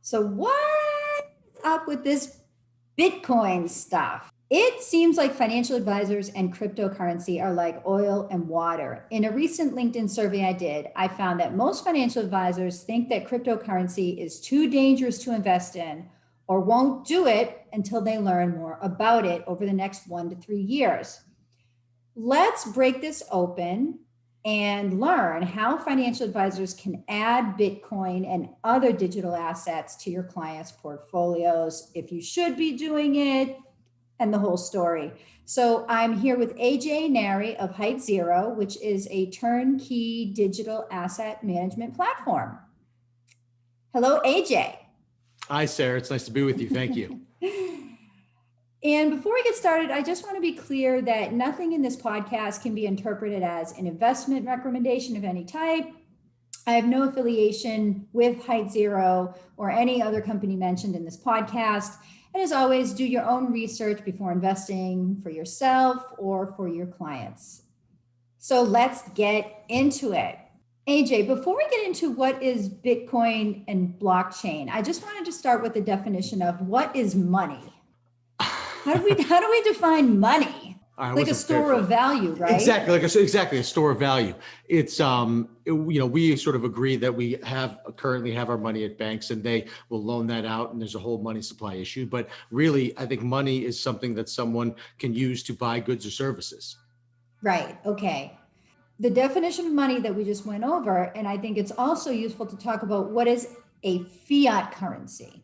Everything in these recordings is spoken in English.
So what's up with this Bitcoin stuff? It seems like financial advisors and cryptocurrency are like oil and water. In a recent LinkedIn survey I did, I found that most financial advisors think that cryptocurrency is too dangerous to invest in or won't do it until they learn more about it over the next 1 to 3 years. Let's break this open and learn how financial advisors can add Bitcoin and other digital assets to your clients' portfolios, if you should be doing it, and the whole story. So I'm here with AJ Neri of HeightZero, which is a turnkey digital asset management platform. Hello, AJ. Hi, Sarah. It's nice to be with you. Thank you. And before we get started, I just want to be clear that nothing in this podcast can be interpreted as an investment recommendation of any type. I have no affiliation with HeightZero or any other company mentioned in this podcast. And as always, do your own research before investing for yourself or for your clients. So let's get into it. AJ, before we get into what is Bitcoin and blockchain, I just wanted to start with the definition of what is money. How do we define money? Like a store of value, right? Exactly, exactly a store of value. It's we sort of agree that we currently have our money at banks, and they will loan that out, and there's a whole money supply issue. But really, I think money is something that someone can use to buy goods or services. Right. Okay. The definition of money that we just went over, and I think it's also useful to talk about what is a fiat currency.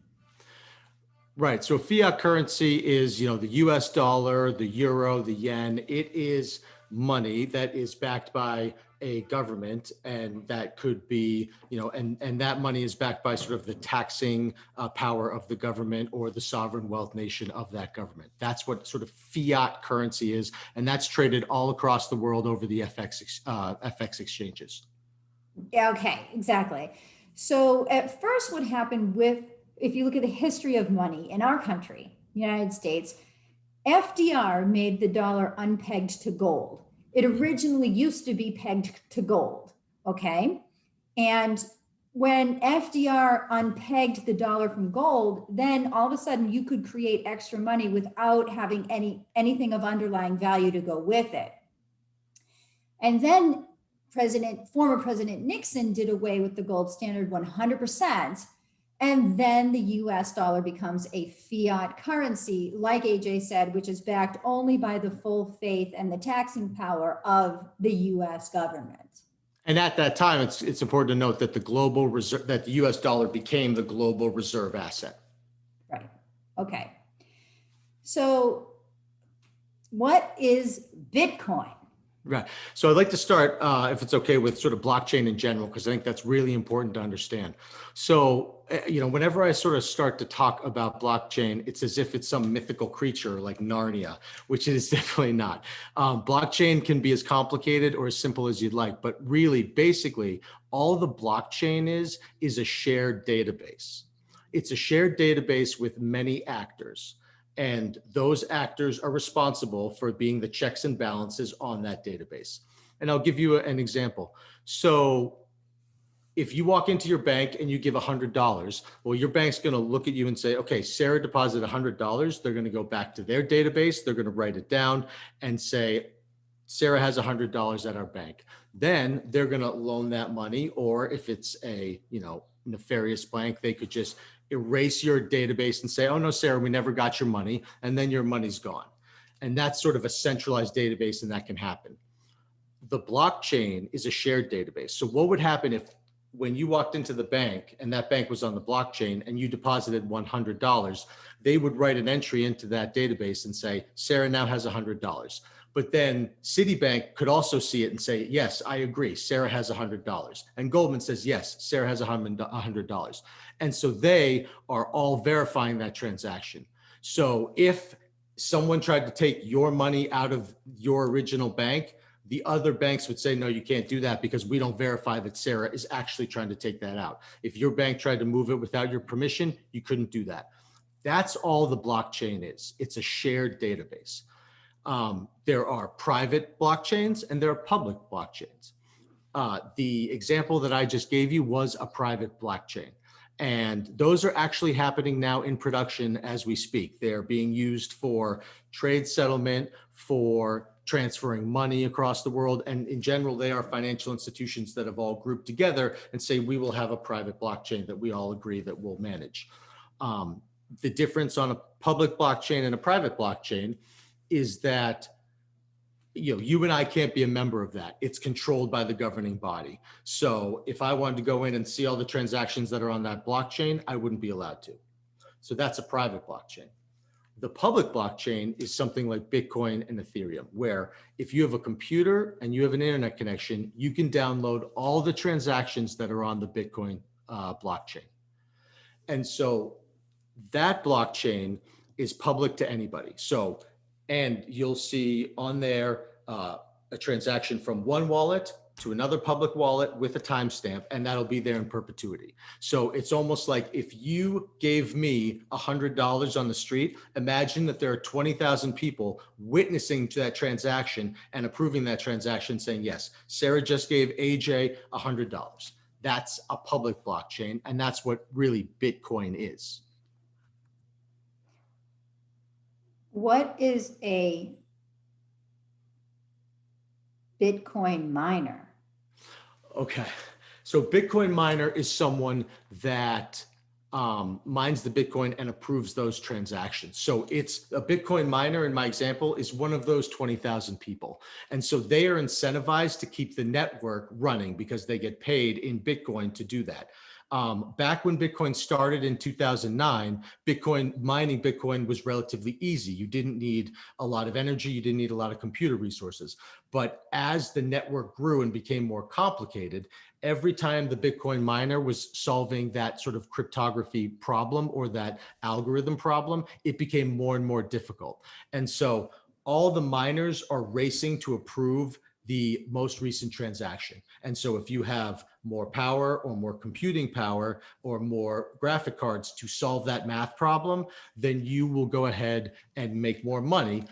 Right. So fiat currency is, the US dollar, the euro, the yen. It is money that is backed by a government, and that could be, and that money is backed by sort of the taxing power of the government or the sovereign wealth nation of that government. That's what sort of fiat currency is. And that's traded all across the world over the FX exchanges. Yeah, okay, exactly. So at first what happened if you look at the history of money in our country, United States, FDR made the dollar unpegged to gold. It originally used to be pegged to gold, okay? And when FDR unpegged the dollar from gold, then all of a sudden you could create extra money without having anything of underlying value to go with it. And then former President Nixon did away with the gold standard 100%. And then the US dollar becomes a fiat currency, like AJ said, which is backed only by the full faith and the taxing power of the US government. And at that time, it's important to note that that the US dollar became the global reserve asset. Right. Okay. So what is Bitcoin? Right. So I'd like to start, if it's okay, with sort of blockchain in general, because I think that's really important to understand. So, whenever I sort of start to talk about blockchain, it's as if it's some mythical creature like Narnia, which it is definitely not. Blockchain can be as complicated or as simple as you'd like, but really, basically, all the blockchain is a shared database. It's a shared database with many actors. And those actors are responsible for being the checks and balances on that database. And I'll give you an example. So if you walk into your bank and you give $100, well, your bank's going to look at you and say, okay, Sarah deposited $100. They're going to go back to their database. They're going to write it down and say, Sarah has $100 at our bank. Then they're going to loan that money. Or if it's a, nefarious bank, they could just erase your database and say, oh no, Sarah, we never got your money. And then your money's gone. And that's sort of a centralized database, and that can happen. The blockchain is a shared database. So what would happen if when you walked into the bank and that bank was on the blockchain and you deposited $100, they would write an entry into that database and say, Sarah now has $100. But then Citibank could also see it and say, yes, I agree, Sarah has $100. And Goldman says, yes, Sarah has $100. And so they are all verifying that transaction. So if someone tried to take your money out of your original bank, the other banks would say, no, you can't do that because we don't verify that Sarah is actually trying to take that out. If your bank tried to move it without your permission, you couldn't do that. That's all the blockchain is. It's a shared database. There are private blockchains and there are public blockchains. The example that I just gave you was a private blockchain. And those are actually happening now in production as we speak. They're being used for trade settlement, for transferring money across the world. And in general, they are financial institutions that have all grouped together and say, we will have a private blockchain that we all agree that we'll manage. The difference on a public blockchain and a private blockchain is that you and I can't be a member of that. It's controlled by the governing body. So if I wanted to go in and see all the transactions that are on that blockchain, I wouldn't be allowed to. So that's a private blockchain. The public blockchain is something like Bitcoin and Ethereum, where if you have a computer and you have an internet connection, you can download all the transactions that are on the Bitcoin blockchain. And so that blockchain is public to anybody. So, and you'll see on there a transaction from one wallet to another public wallet with a timestamp, and that'll be there in perpetuity. So it's almost like if you gave me $100 on the street, imagine that there are 20,000 people witnessing to that transaction and approving that transaction saying, yes, Sarah just gave AJ $100. That's a public blockchain, and that's what really Bitcoin is. What is a Bitcoin miner? Okay, so Bitcoin miner is someone that mines the Bitcoin and approves those transactions. So it's a Bitcoin miner, in my example, is one of those 20,000 people. And so they are incentivized to keep the network running because they get paid in Bitcoin to do that. Back when Bitcoin started in 2009, mining Bitcoin was relatively easy. You didn't need a lot of energy. You didn't need a lot of computer resources. But as the network grew and became more complicated, every time the Bitcoin miner was solving that sort of cryptography problem or that algorithm problem, it became more and more difficult. And so all the miners are racing to approve the most recent transaction. And so if you have more power or more computing power or more graphic cards to solve that math problem, then you will go ahead and make more money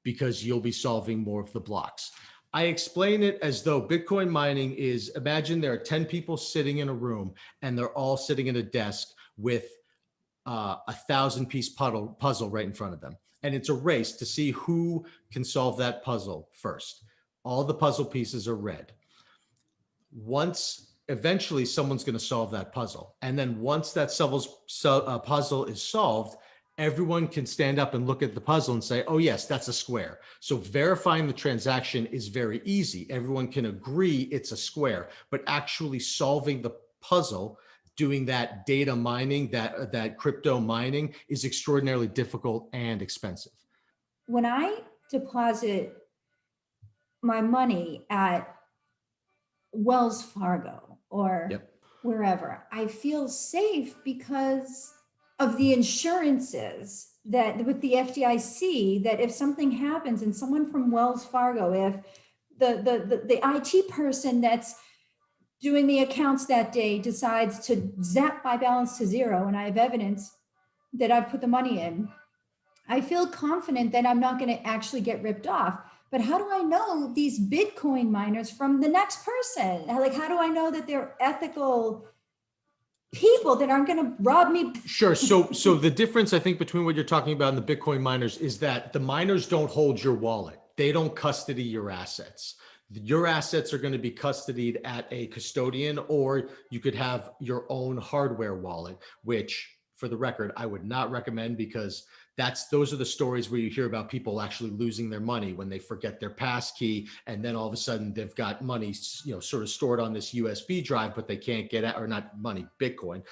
because you'll be solving more of the blocks. I explain it as though Bitcoin mining is, imagine there are 10 people sitting in a room and they're all sitting at a desk with a 1,000-piece puzzle right in front of them. And it's a race to see who can solve that puzzle first. All the puzzle pieces are red. Eventually someone's going to solve that puzzle. And then once that puzzle is solved, everyone can stand up and look at the puzzle and say, oh yes, that's a square. So verifying the transaction is very easy. Everyone can agree it's a square, but actually solving the puzzle, doing that data mining, that crypto mining is extraordinarily difficult and expensive. When I deposit my money at Wells Fargo or wherever, I feel safe because of the insurances that with the FDIC, that if something happens and someone from Wells Fargo, if the IT person that's doing the accounts that day decides to zap my balance to zero and I have evidence that I've put the money in, I feel confident that I'm not going to actually get ripped off. But how do I know these Bitcoin miners from the next person? Like, how do I know that they're ethical people that aren't going to rob me? Sure. So the difference, I think, between what you're talking about and the Bitcoin miners is that the miners don't hold your wallet. They don't custody your assets. Your assets are going to be custodied at a custodian, or you could have your own hardware wallet, which, for the record, I would not recommend, because those are the stories where you hear about people actually losing their money when they forget their pass key, and then all of a sudden they've got money, sort of stored on this USB drive, but they can't get at, or not money, Bitcoin,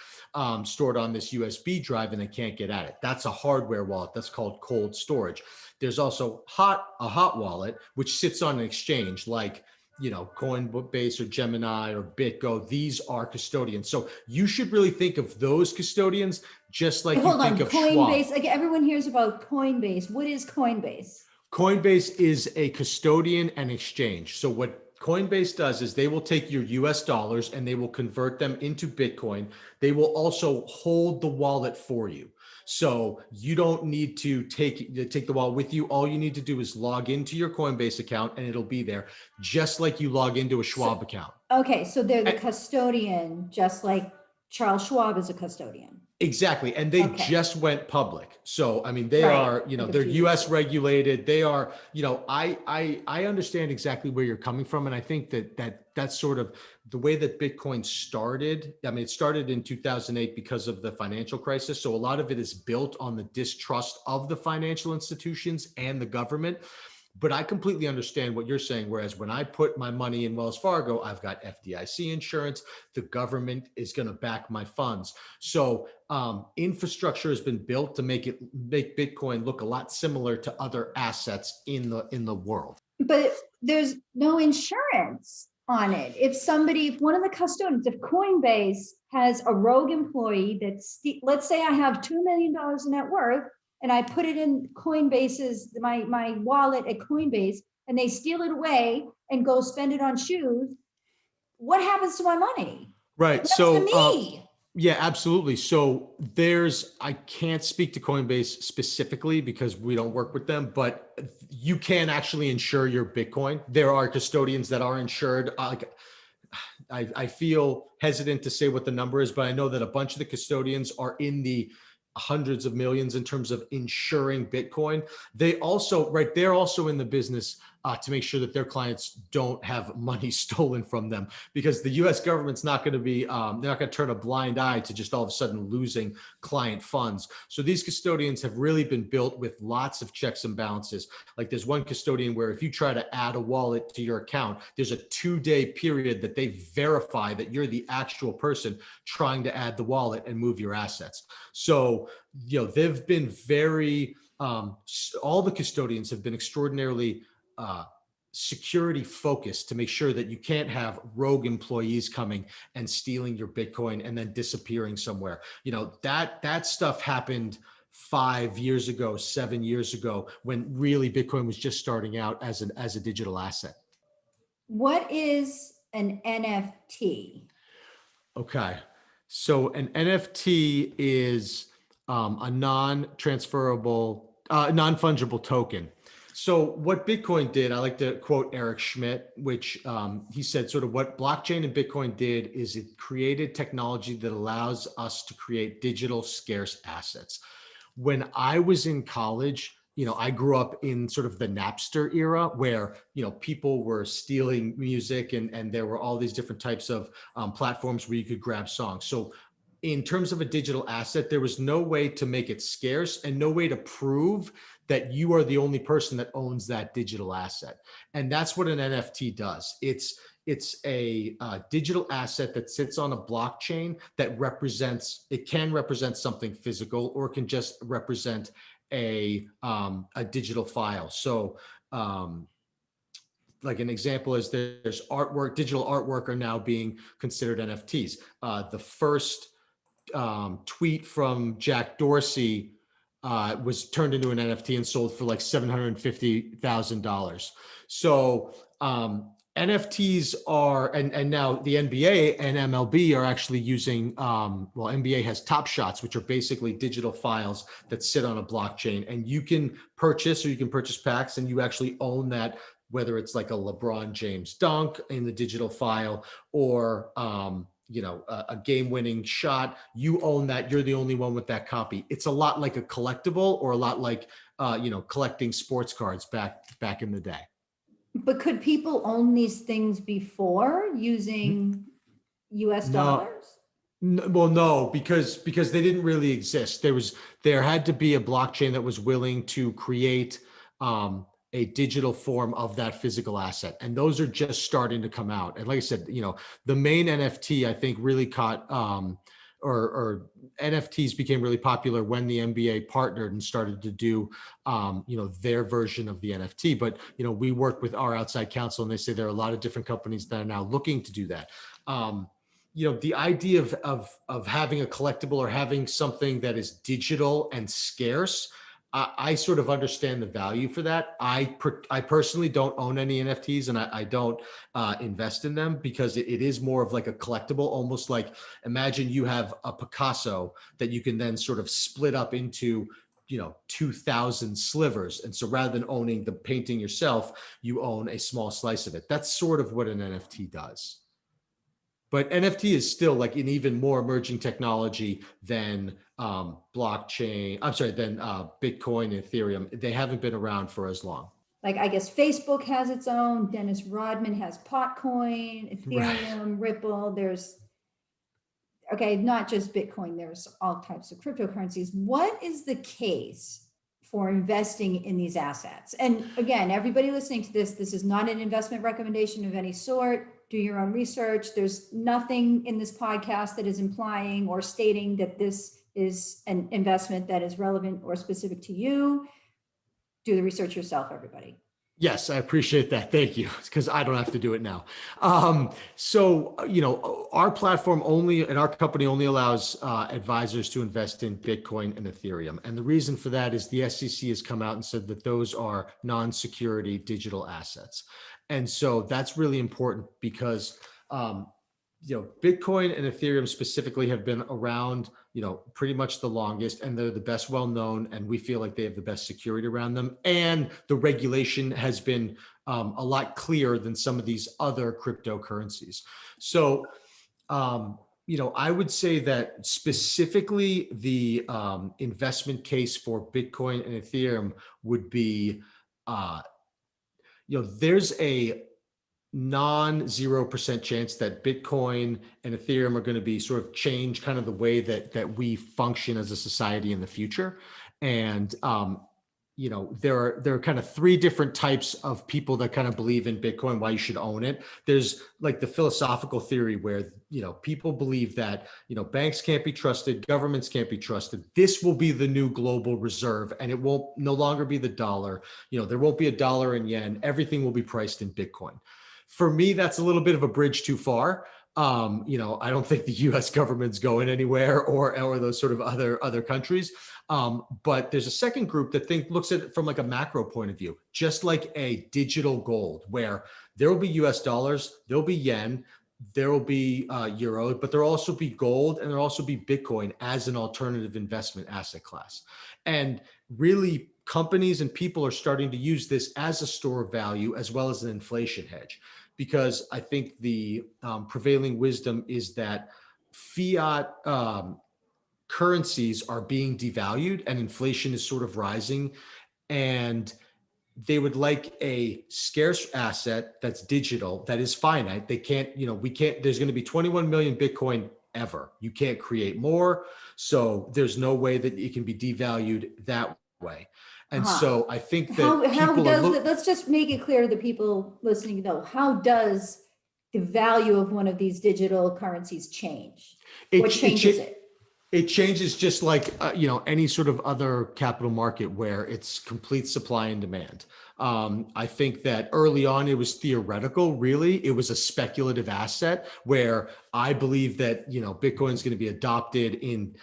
stored on this USB drive, and they can't get at it. That's a hardware wallet. That's called cold storage. There's also a hot wallet, which sits on an exchange like, Coinbase or Gemini or BitGo. These are custodians. So you should really think of those custodians just like you think of Coinbase. Schwab. Like, everyone hears about Coinbase. What is Coinbase? Coinbase is a custodian and exchange. So what Coinbase does is they will take your US dollars and they will convert them into Bitcoin. They will also hold the wallet for you. So you don't need to take the wallet with you. All you need to do is log into your Coinbase account and it'll be there, just like you log into a Schwab account. Okay, so they're the custodian, just like Charles Schwab is a custodian. Exactly. And they Okay. just went public. So, I mean, they Right. are, Like a they're few weeks US ago. regulated. They are, I understand exactly where you're coming from. And I think that's sort of the way that Bitcoin started. I mean, it started in 2008 because of the financial crisis. So a lot of it is built on the distrust of the financial institutions and the government. But I completely understand what you're saying. Whereas when I put my money in Wells Fargo, I've got FDIC insurance. The government is going to back my funds. So infrastructure has been built to make Bitcoin look a lot similar to other assets in the world. But there's no insurance on it. If one of the custodians, if Coinbase has a rogue employee that's, let's say I have $2 million in net worth and I put it in Coinbase's, my wallet at Coinbase, and they steal it away and go spend it on shoes, what happens to my money? Right. What happens to me? Yeah, absolutely. So I can't speak to Coinbase specifically because we don't work with them, but you can actually insure your Bitcoin. There are custodians that are insured. I feel hesitant to say what the number is, but I know that a bunch of the custodians are in the hundreds of millions in terms of insuring Bitcoin. They're also in the business to make sure that their clients don't have money stolen from them, because the U.S. government's not going to be, they're not going to turn a blind eye to just all of a sudden losing client funds. So these custodians have really been built with lots of checks and balances. Like there's one custodian where if you try to add a wallet to your account, there's a 2-day period that they verify that you're the actual person trying to add the wallet and move your assets. So, they've been very, all the custodians have been extraordinarily security focused to make sure that you can't have rogue employees coming and stealing your Bitcoin and then disappearing somewhere. That stuff happened 5 years ago, 7 years ago, when really Bitcoin was just starting out as a digital asset. What is an NFT? Okay. So an NFT is a non-transferable, non-fungible token. So what Bitcoin did, I like to quote Eric Schmidt, which he said sort of what blockchain and Bitcoin did is it created technology that allows us to create digital scarce assets. When I was in college, I grew up in sort of the Napster era where, people were stealing music and there were all these different types of platforms where you could grab songs. So in terms of a digital asset, there was no way to make it scarce and no way to prove that you are the only person that owns that digital asset. And that's what an NFT does. It's a digital asset that sits on a blockchain that can represent something physical, or it can just represent a digital file. So like an example is there's artwork, digital artwork are now being considered NFTs. The first tweet from Jack Dorsey was turned into an NFT and sold for like $750,000. So NFTs are, and now the NBA and MLB are actually using, NBA has Top Shots, which are basically digital files that sit on a blockchain, and you can purchase packs and you actually own that, whether it's like a LeBron James dunk in the digital file or, a game-winning shot, you own that. You're the only one with that copy. It's a lot like a collectible, or a lot like, collecting sports cards back in the day. But could people own these things before using US No, dollars? well, no, because they didn't really exist. There had to be a blockchain that was willing to create a digital form of that physical asset, and those are just starting to come out. And like I said, the main NFT I think really caught, or NFTs became really popular when the NBA partnered and started to do, their version of the NFT. But we work with our outside counsel, and they say there are a lot of different companies that are now looking to do that. The idea of having a collectible or having something that is digital and scarce, I sort of understand the value for that. I personally don't own any NFTs, and I don't invest in them because it is more of like a collectible, almost like imagine you have a Picasso that you can then sort of split up into 2,000 slivers. And so rather than owning the painting yourself, you own a small slice of it. That's sort of what an NFT does. But NFT is still like an even more emerging technology than blockchain. I'm sorry, than Bitcoin and Ethereum. They haven't been around for as long. Like, I guess Facebook has its own. Dennis Rodman has Potcoin, Right. Ethereum, Ripple. There's, okay, not just Bitcoin, there's all types of cryptocurrencies. What is the case for investing in these assets? And again, everybody listening to this is not an investment recommendation of any sort. Do your own research. There's nothing in this podcast that is implying or stating that this is an investment that is relevant or specific to you. Do the research yourself, everybody. Yes, I appreciate that. Thank you, because I don't have to do it now. Our platform only and our company only allows advisors to invest in Bitcoin and Ethereum. And the reason for that is the SEC has come out and said that those are non-security digital assets. And so that's really important because, Bitcoin and Ethereum specifically have been around, pretty much the longest, and they're the best well-known, and we feel like they have the best security around them. And the regulation has been a lot clearer than some of these other cryptocurrencies. So, I would say that specifically the investment case for Bitcoin and Ethereum would be, there's a non 0% chance that Bitcoin and Ethereum are going to be sort of change kind of the way that we function as a society in the future. And there are kind of three different types of people that kind of believe in Bitcoin, why you should own it. There's like the philosophical theory where people believe that banks can't be trusted, governments can't be trusted. This will be the new global reserve, and it won't no longer be the dollar. There won't be a dollar in yen. Everything will be priced in Bitcoin. For me, that's a little bit of a bridge too far. I don't think the U.S. government's going anywhere, or those sort of other countries. But there's a second group that looks at it from like a macro point of view, just like a digital gold, where there will be U.S. dollars, there'll be yen, there will be euro, but there'll also be gold, and there'll also be Bitcoin as an alternative investment asset class. And really, companies and people are starting to use this as a store of value as well as an inflation hedge, because I think the prevailing wisdom is that fiat currencies are being devalued and inflation is sort of rising, and they would like a scarce asset that's digital, that is finite. They can't, there's going to be 21 million Bitcoin ever. You can't create more. So there's no way that it can be devalued that way. And so I think that let's just make it clear to the people listening, though, how does the value of one of these digital currencies change? What changes it? It changes just like, any sort of other capital market where it's complete supply and demand. I think that early on it was theoretical, really. It was a speculative asset where I believe that, Bitcoin is going to be adopted in,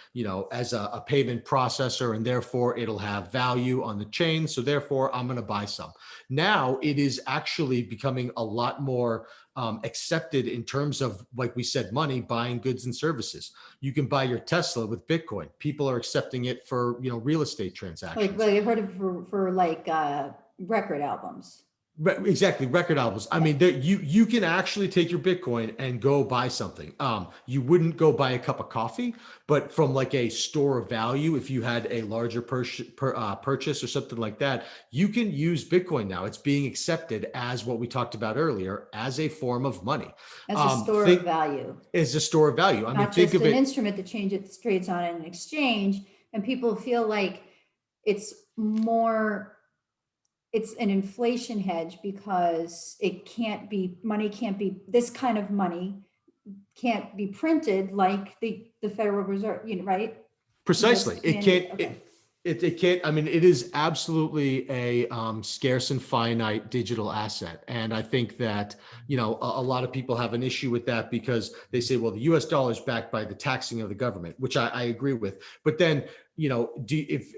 as a payment processor, and therefore it'll have value on the chain. So therefore I'm going to buy some. Now it is actually becoming a lot more accepted in terms of, like we said, money, buying goods and services. You can buy your Tesla with Bitcoin. People are accepting it for, real estate transactions. Like I've heard of for record albums. Exactly, record albums. I mean, you can actually take your Bitcoin and go buy something. You wouldn't go buy a cup of coffee, but from like a store of value, if you had a larger purchase or something like that, you can use Bitcoin now. It's being accepted as what we talked about earlier, as a form of money, as a store of value. As a store of value. I mean, think of it, instrument that trades on an exchange, and people feel like it's an inflation hedge because money can't be this kind of money can't be printed like the Federal Reserve, right? Precisely. It can't. Okay. It can't. I mean, it is absolutely a scarce and finite digital asset, and I think that a lot of people have an issue with that because they say, well, the U.S. dollar is backed by the taxing of the government, which I agree with. But then if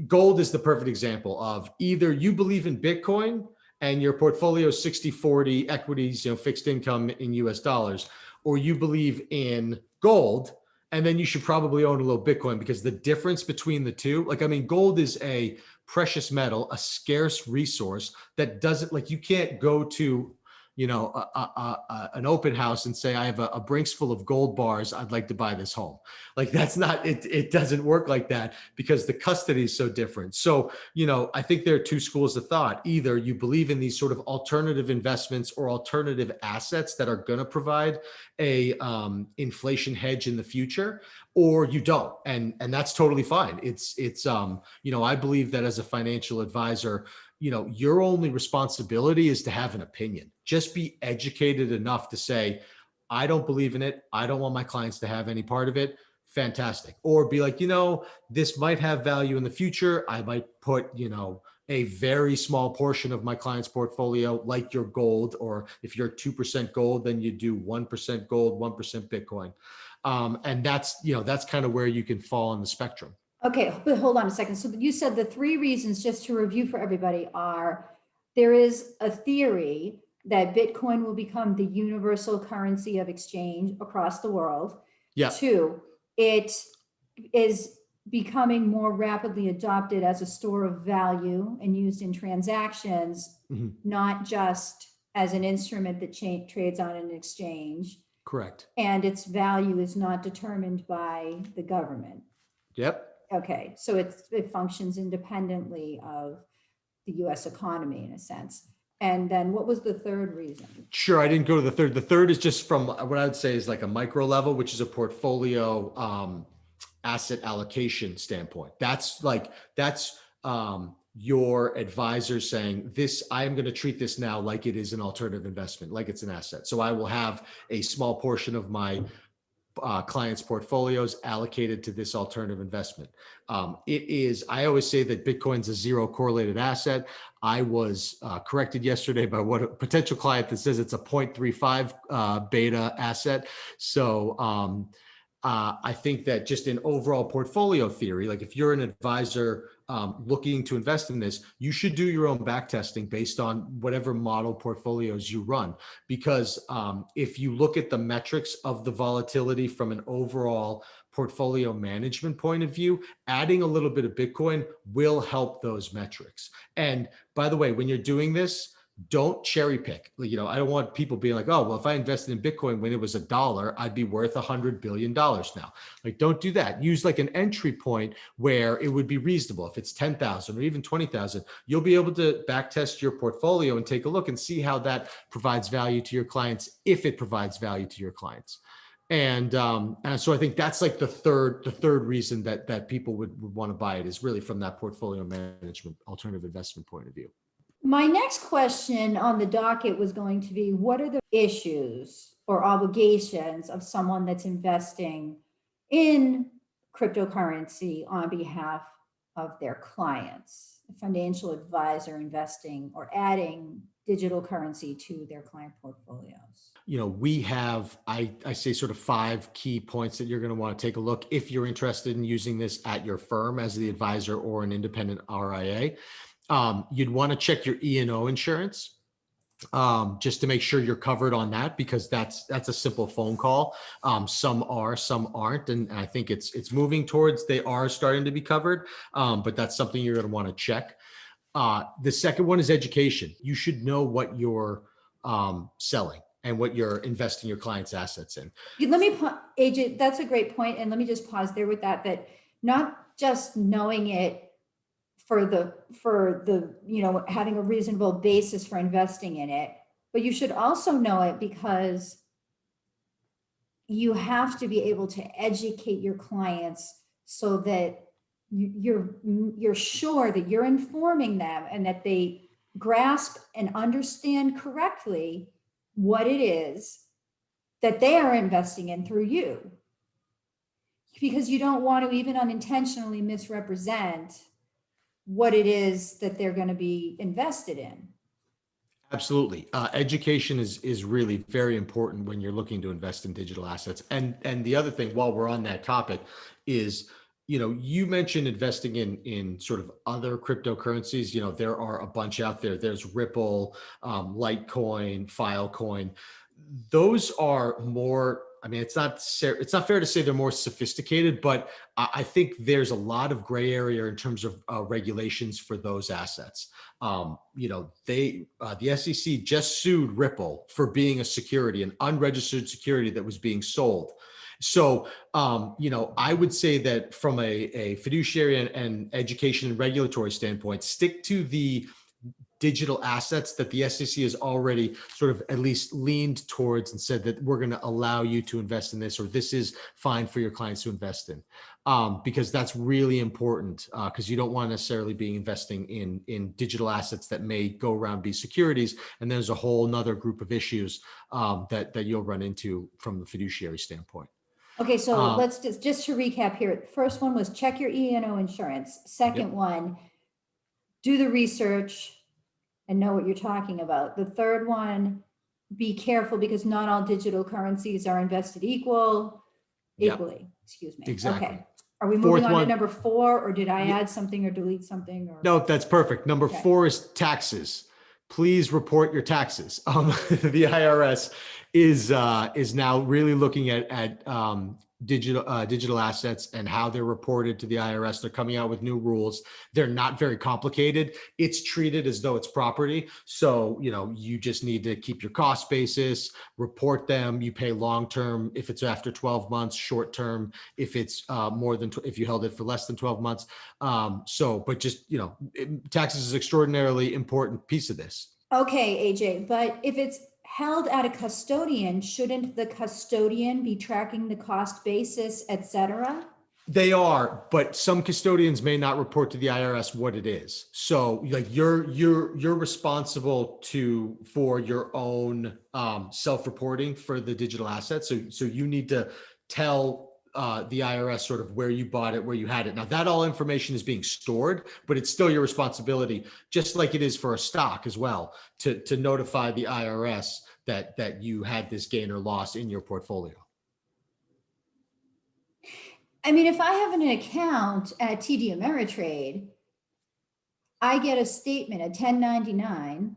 gold is the perfect example of either you believe in Bitcoin and your portfolio is 60-40 equities, fixed income in US dollars, or you believe in gold, and then you should probably own a little Bitcoin, because the difference between the two, gold is a precious metal, a scarce resource that doesn't, you can't go to, an open house and say, I have a Brinks full of gold bars. I'd like to buy this home. Like that's not, it doesn't work like that because the custody is so different. So, I think there are two schools of thought. Either you believe in these sort of alternative investments or alternative assets that are going to provide a inflation hedge in the future, or you don't. And that's totally fine. I believe that as a financial advisor, your only responsibility is to have an opinion. Just be educated enough to say, I don't believe in it. I don't want my clients to have any part of it. Fantastic. Or be like, this might have value in the future. I might put, a very small portion of my client's portfolio, like your gold, or if you're 2% gold, then you do 1% gold, 1% Bitcoin. And that's kind of where you can fall on the spectrum. Okay, but hold on a second. So you said the three reasons, just to review for everybody, are there is a theory that Bitcoin will become the universal currency of exchange across the world. Yeah. 2, it is becoming more rapidly adopted as a store of value and used in transactions, not just as an instrument that trades on an exchange. Correct. And its value is not determined by the government. Yep. Okay, so it functions independently of the US economy in a sense. And then what was the third reason? Sure, I didn't go to the third. The third is just from what I would say is like a micro level, which is a portfolio asset allocation standpoint. That's your advisor saying, I am going to treat this now like it is an alternative investment, like it's an asset. So I will have a small portion of my clients' portfolios allocated to this alternative investment. I always say that Bitcoin's a zero correlated asset. I was corrected yesterday by a potential client that says it's a 0.35 beta asset. So I think that just in overall portfolio theory, like if you're an advisor looking to invest in this, you should do your own back testing based on whatever model portfolios you run. Because if you look at the metrics of the volatility from an overall portfolio management point of view, adding a little bit of Bitcoin will help those metrics. And by the way, when you're doing this, don't cherry pick. I don't want people being like, oh, well, if I invested in Bitcoin when it was $1, I'd be worth $100 billion now. Like, don't do that. Use like an entry point where it would be reasonable. If it's 10,000 or even 20,000, you'll be able to back test your portfolio and take a look and see how that provides value to your clients, if it provides value to your clients. And so I think that's like the third reason that people would want to buy it, is really from that portfolio management, alternative investment point of view. My next question on the docket was going to be, what are the issues or obligations of someone that's investing in cryptocurrency on behalf of their clients, a financial advisor investing or adding digital currency to their client portfolios? We have, I say sort of 5 key points that you're going to want to take a look if you're interested in using this at your firm as the advisor or an independent RIA. You'd want to check your E&O insurance just to make sure you're covered on that, because that's a simple phone call. Some are, some aren't, and I think it's moving towards they are starting to be covered, but that's something you're going to want to check. The second one is education. You should know what you're selling and what you're investing your clients' assets in. Let me, AJ, that's a great point, and let me just pause there with that not just knowing it for the having a reasonable basis for investing in it, but you should also know it because you have to be able to educate your clients so that you're sure that you're informing them and that they grasp and understand correctly what it is that they are investing in through you, because you don't want to even unintentionally misrepresent what it is that they're going to be invested in. Absolutely. Education is really very important when you're looking to invest in digital assets. And the other thing, while we're on that topic, is, you mentioned investing in sort of other cryptocurrencies. There are a bunch out there. There's Ripple, Litecoin, Filecoin. Those are more I mean, it's not fair to say they're more sophisticated, but I think there's a lot of gray area in terms of regulations for those assets. The SEC just sued Ripple for being a security, an unregistered security that was being sold. So, I would say that from a fiduciary and education and regulatory standpoint, stick to the digital assets that the SEC has already sort of at least leaned towards and said that we're going to allow you to invest in this, or this is fine for your clients to invest in, because that's really important, because you don't want to necessarily be investing in digital assets that may go around be securities, and there's a whole nother group of issues that you'll run into from the fiduciary standpoint. Okay, so let's just to recap here. First one was check your E&O insurance. Second one, do the research and know what you're talking about. The third one, be careful because not all digital currencies are invested equally. Excuse me. Exactly. Okay. Are we moving on to number 4, or did I add something or delete something? Or? No, that's perfect. Number 4 is taxes. Please report your taxes. The IRS is now really looking at digital assets and how they're reported to the IRS. They're coming out with new rules. They're not very complicated. It's treated as though it's property. So, you just need to keep your cost basis, report them. You pay long-term if it's after 12 months, short-term if it's if you held it for less than 12 months. But just, taxes is an extraordinarily important piece of this. Okay, AJ, but if it's held at a custodian, shouldn't the custodian be tracking the cost basis, et cetera? They are, but some custodians may not report to the IRS what it is. So, like you're responsible for your own self-reporting for the digital assets. So you need to tell the IRS sort of where you bought it, where you had it. Now that all information is being stored, but it's still your responsibility, just like it is for a stock as well, to notify the IRS that you had this gain or loss in your portfolio. I mean, if I have an account at TD Ameritrade, I get a statement, a 1099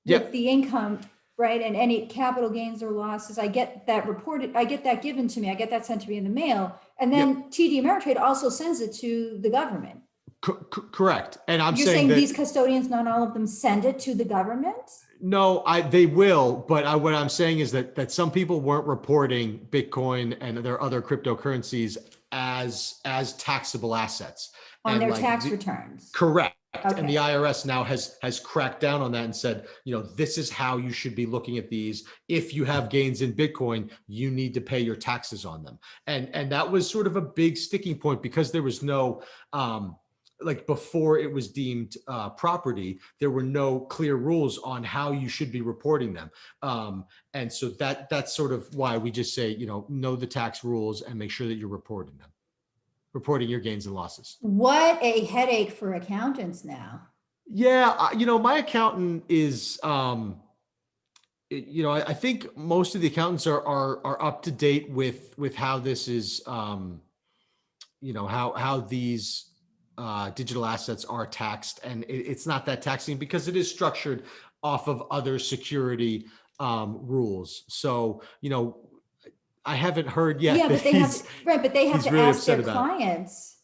with the income, right? And any capital gains or losses, I get that reported, I get that given to me. I get that sent to me in the mail. And then TD Ameritrade also sends it to the government. Correct. And You're saying these custodians, not all of them send it to the government? No, they will. But what I'm saying is that some people weren't reporting Bitcoin and their other cryptocurrencies as taxable assets on their tax returns. Correct. Okay. And the IRS now has cracked down on that and said, this is how you should be looking at these. If you have gains in Bitcoin, you need to pay your taxes on them. And that was sort of a big sticking point because there was no, before it was deemed property, there were no clear rules on how you should be reporting them. And so that's sort of why we just say, know the tax rules and make sure that you're reporting your gains and losses. What a headache for accountants now. Yeah. My accountant is, I think most of the accountants are up to date with how this is, how these digital assets are taxed, and it's not that taxing because it is structured off of other security rules. So, I haven't heard yet. Yeah, but they have to really ask their clients,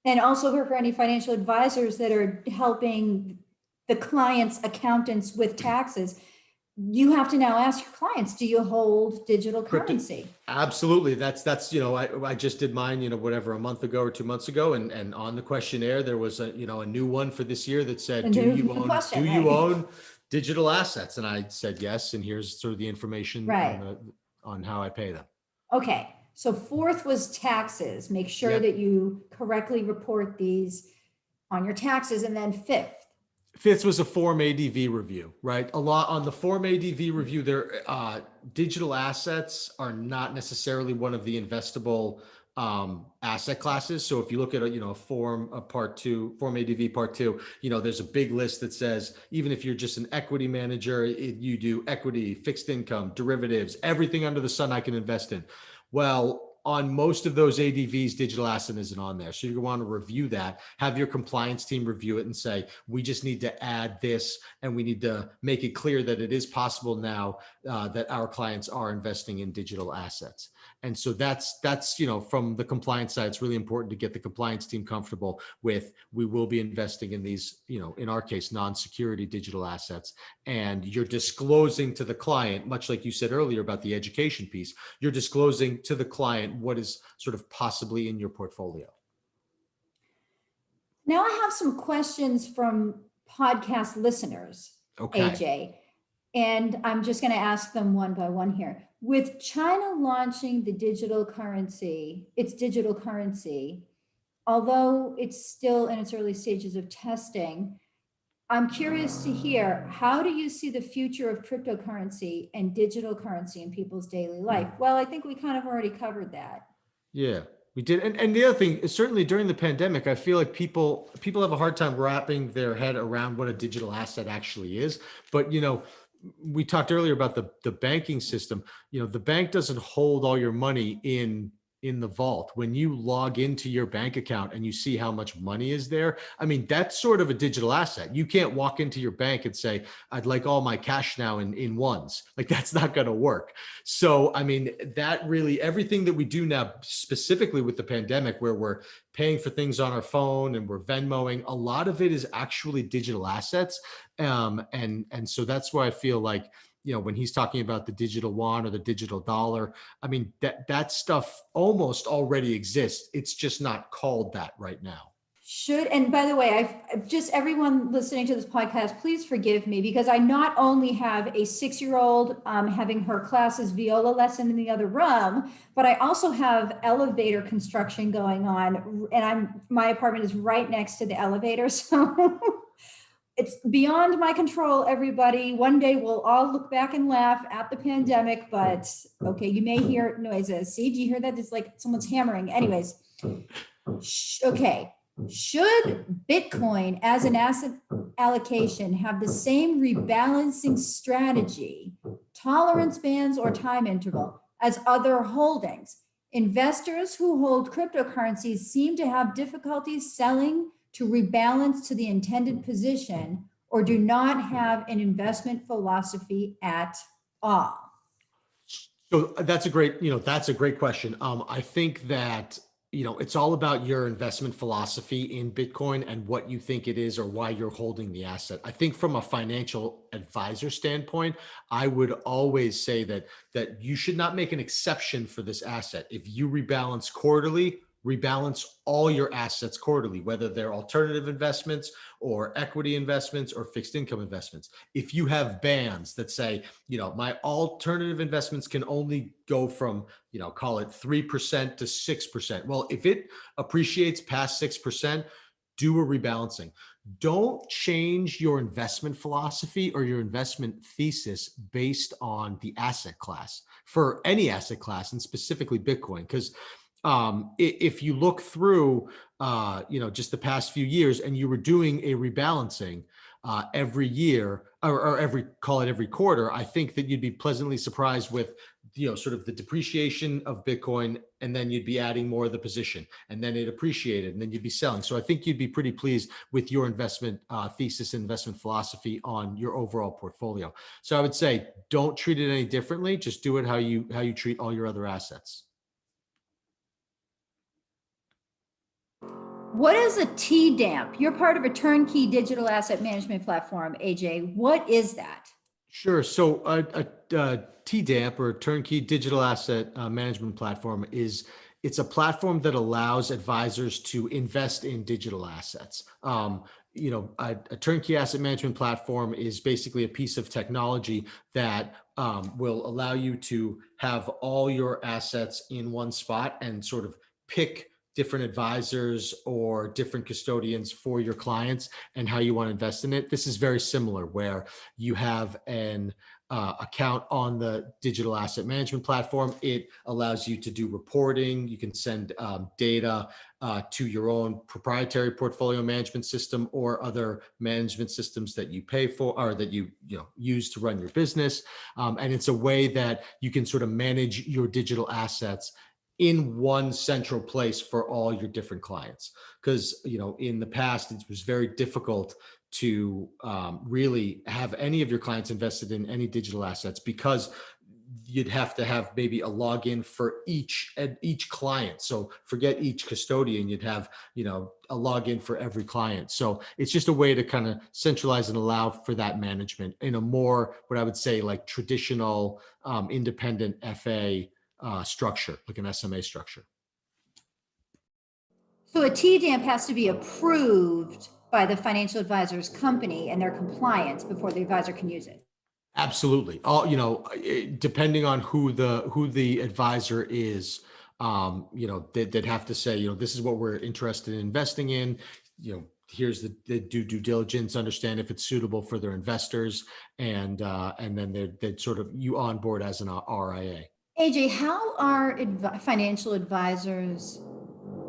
and also for any financial advisors that are helping the clients' accountants with taxes. You have to now ask your clients, do you hold digital currency? Absolutely. That's I just did mine, whatever, a month ago or 2 months ago. And on the questionnaire, there was a new one for this year that said, do you own digital assets? And I said, yes. And here's sort of the information on how I pay them. Okay. So 4th was taxes. Make sure that you correctly report these on your taxes. And then 5th was a Form ADV review, right? A lot on the Form ADV review, their digital assets are not necessarily one of the investable asset classes. So if you look at Form ADV Part 2, there's a big list that says, even if you're just an equity manager, you do equity, fixed income, derivatives, everything under the sun I can invest in. Well, on most of those ADVs, digital asset isn't on there. So you want to review that, have your compliance team review it and say, we just need to add this and we need to make it clear that it is possible now that our clients are investing in digital assets. And so that's, from the compliance side, it's really important to get the compliance team comfortable with, we will be investing in these, in our case, non-security digital assets. And you're disclosing to the client, much like you said earlier about the education piece, you're disclosing to the client what is sort of possibly in your portfolio. Now I have some questions from podcast listeners, Okay. AJ, and I'm just going to ask them one by one here. With China launching its digital currency, although it's still in its early stages of testing, I'm curious to hear, how do you see the future of cryptocurrency and digital currency in people's daily life? Well, I think we kind of already covered that. Yeah, we did. And the other thing is, certainly during the pandemic, I feel like people have a hard time wrapping their head around what a digital asset actually is. But, we talked earlier about the banking system. The bank doesn't hold all your money in the vault. When you log into your bank account and you see how much money is there, I mean, that's sort of a digital asset. You can't walk into your bank and say, I'd like all my cash now in ones. Like, that's not going to work. So, I mean, that really, everything that we do now, specifically with the pandemic, where we're paying for things on our phone and we're Venmoing, a lot of it is actually digital assets. And so that's why I feel like, when he's talking about the digital yuan or the digital dollar, I mean, that stuff almost already exists. It's just not called that right now. And by the way, I've just, everyone listening to this podcast, please forgive me, because I not only have a 6-year-old having her classes viola lesson in the other room, but I also have elevator construction going on, and my apartment is right next to the elevator. So it's beyond my control, everybody. One day we'll all look back and laugh at the pandemic, but okay, you may hear noises. See, do you hear that? It's like someone's hammering. Anyways, okay. Should Bitcoin as an asset allocation have the same rebalancing strategy, tolerance bands, or time interval as other holdings? Investors who hold cryptocurrencies seem to have difficulties selling to rebalance to the intended position, or do not have an investment philosophy at all. So that's a great question. I think that, it's all about your investment philosophy in Bitcoin and what you think it is or why you're holding the asset. I think from a financial advisor standpoint, I would always say that you should not make an exception for this asset. If you rebalance quarterly, rebalance all your assets quarterly, whether they're alternative investments or equity investments or fixed income investments. If you have bands that say, my alternative investments can only go from, call it 3% to 6%. Well, if it appreciates past 6%, do a rebalancing. Don't change your investment philosophy or your investment thesis based on the asset class, for any asset class, and specifically Bitcoin, because if you look through, just the past few years, and you were doing a rebalancing every year or every quarter, I think that you'd be pleasantly surprised with, sort of the depreciation of Bitcoin, and then you'd be adding more of the position, and then it appreciated, and then you'd be selling. So I think you'd be pretty pleased with your investment thesis, investment philosophy on your overall portfolio. So I would say, don't treat it any differently. Just do it how you treat all your other assets. What is a TDAMP? You're part of a turnkey digital asset management platform, AJ. What is that? Sure. So a TDAMP, or Turnkey Digital Asset Management Platform, it's a platform that allows advisors to invest in digital assets. A turnkey asset management platform is basically a piece of technology that will allow you to have all your assets in one spot and sort of pick different advisors or different custodians for your clients and how you want to invest in it. This is very similar, where you have an account on the digital asset management platform. It allows you to do reporting. You can send data to your own proprietary portfolio management system or other management systems that you pay for or that you use to run your business. And it's a way that you can sort of manage your digital assets in one central place for all your different clients. Because, in the past, it was very difficult to really have any of your clients invested in any digital assets, because you'd have to have maybe a login for each client. So forget each custodian, you'd have, a login for every client. So it's just a way to kind of centralize and allow for that management in a more, what I would say, like traditional independent FA structure, like an SMA structure. So a TDAMP has to be approved by the financial advisor's company and their compliance before the advisor can use it. Absolutely. All, depending on who the advisor is, they'd have to say, this is what we're interested in investing in. Here's the due diligence, understand if it's suitable for their investors, and then they'd sort of you onboard as an RIA. AJ, how are financial advisors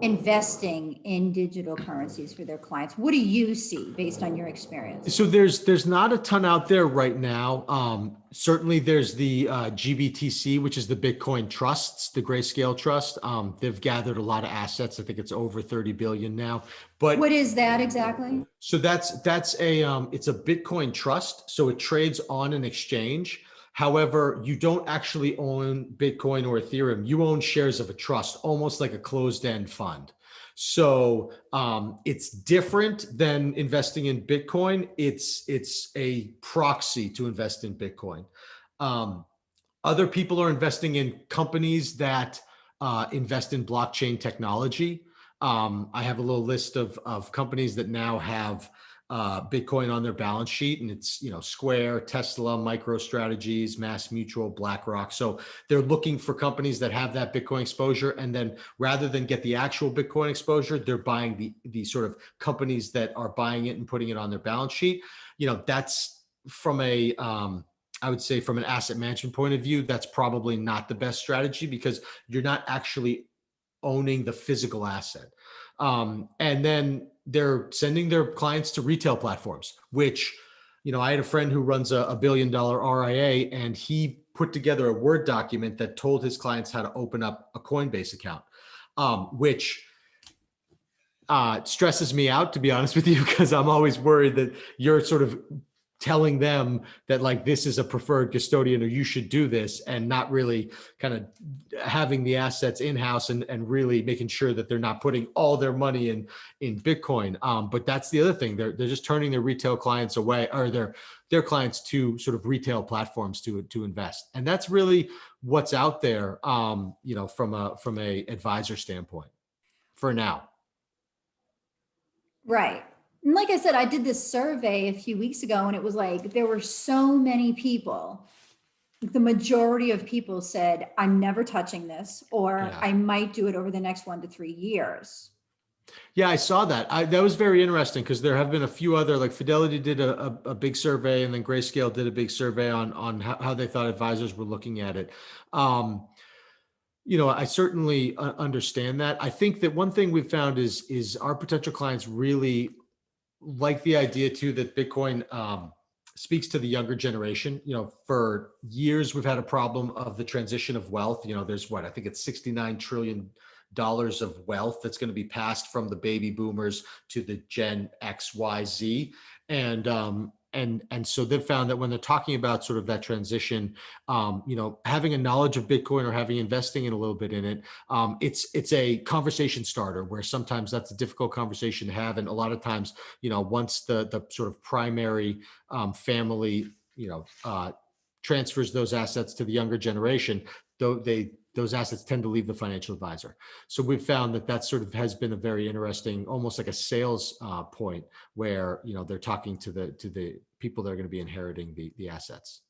investing in digital currencies for their clients? What do you see based on your experience? So there's not a ton out there right now. Certainly there's the GBTC, which is the Bitcoin trusts, the Grayscale Trust. They've gathered a lot of assets. I think it's over 30 billion now. But what is that exactly? So that's it's a Bitcoin trust. So it trades on an exchange. However, you don't actually own Bitcoin or Ethereum. You own shares of a trust, almost like a closed-end fund. So it's different than investing in Bitcoin. It's a proxy to invest in Bitcoin. Other people are investing in companies that invest in blockchain technology. I have a little list of companies that now have Bitcoin on their balance sheet, and it's, Square, Tesla, MicroStrategies, Mass Mutual, BlackRock. So they're looking for companies that have that Bitcoin exposure. And then rather than get the actual Bitcoin exposure, they're buying the sort of companies that are buying it and putting it on their balance sheet. That's from I would say from an asset management point of view, that's probably not the best strategy, because you're not actually owning the physical asset. And then they're sending their clients to retail platforms, which, I had a friend who runs a $1 billion RIA, and he put together a Word document that told his clients how to open up a Coinbase account, which stresses me out, to be honest with you, because I'm always worried that you're sort of telling them that, like, this is a preferred custodian or you should do this, and not really kind of having the assets in-house and really making sure that they're not putting all their money in Bitcoin. But that's the other thing. They're just turning their retail clients away, or their clients to sort of retail platforms to invest. And that's really what's out there, from a advisor standpoint for now. Right. And like I said, I did this survey a few weeks ago, and it was like there were so many people. The majority of people said, I'm never touching this, or I might do it over the next 1 to 3 years. Yeah, I saw that. That was very interesting, because there have been a few other, like Fidelity did a big survey, and then Grayscale did a big survey on how they thought advisors were looking at it. I certainly understand that. I think that one thing we've found is our potential clients really like the idea too that Bitcoin speaks to the younger generation. For years we've had a problem of the transition of wealth. There's I think it's $69 trillion of wealth that's going to be passed from the baby boomers to the Gen X, Y, Z, and so they've found that when they're talking about sort of that transition, having a knowledge of Bitcoin or having investing in a little bit in it, it's a conversation starter, where sometimes that's a difficult conversation to have. And a lot of times, once the sort of primary family, transfers those assets to the younger generation, those assets tend to leave the financial advisor. So we've found that sort of has been a very interesting, almost like a sales point, where they're talking to the people that are going to be inheriting the assets.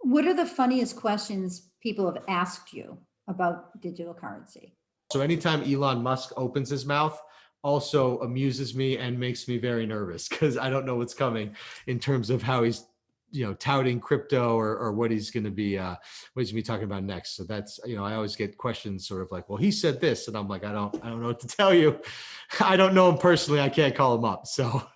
What are the funniest questions people have asked you about digital currency? So anytime Elon Musk opens his mouth, also amuses me and makes me very nervous, because I don't know what's coming in terms of how he's touting crypto or what he's going to be talking about next. So that's, I always get questions sort of like, well, he said this, and I'm like, I don't know what to tell you. I don't know him personally. I can't call him up. So.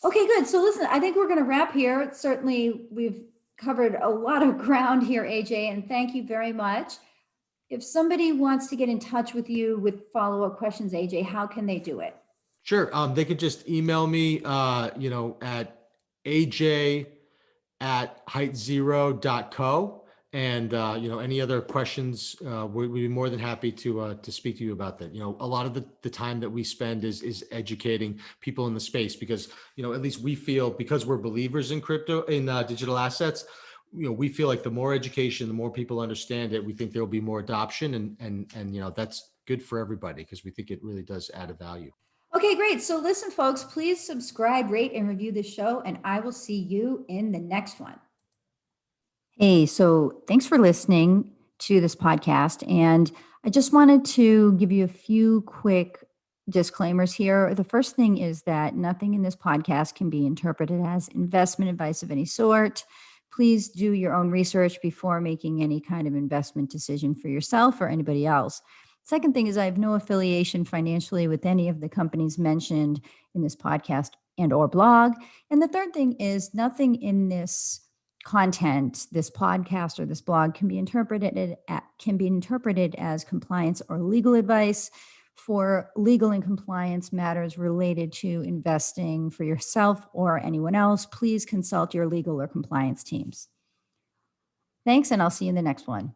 Okay, good. So listen, I think we're going to wrap here. Certainly we've covered a lot of ground here, AJ, and thank you very much. If somebody wants to get in touch with you with follow-up questions, AJ, how can they do it? Sure. They could just email me, at aj@heightzero.co. And, any other questions, we'd be more than happy to speak to you about that. A lot of the time that we spend is educating people in the space because, at least we feel because we're believers in crypto, in digital assets, we feel like the more education, the more people understand it, we think there'll be more adoption and that's good for everybody because we think it really does add a value. Okay, great. So listen, folks, please subscribe, rate, and review this show, and I will see you in the next one. Hey, so thanks for listening to this podcast. And I just wanted to give you a few quick disclaimers here. The first thing is that nothing in this podcast can be interpreted as investment advice of any sort. Please do your own research before making any kind of investment decision for yourself or anybody else. Second thing is I have no affiliation financially with any of the companies mentioned in this podcast and or blog. And the third thing is nothing in this content, this podcast or this blog can be interpreted as compliance or legal advice. For legal and compliance matters related to investing for yourself or anyone else, please consult your legal or compliance teams. Thanks, and I'll see you in the next one.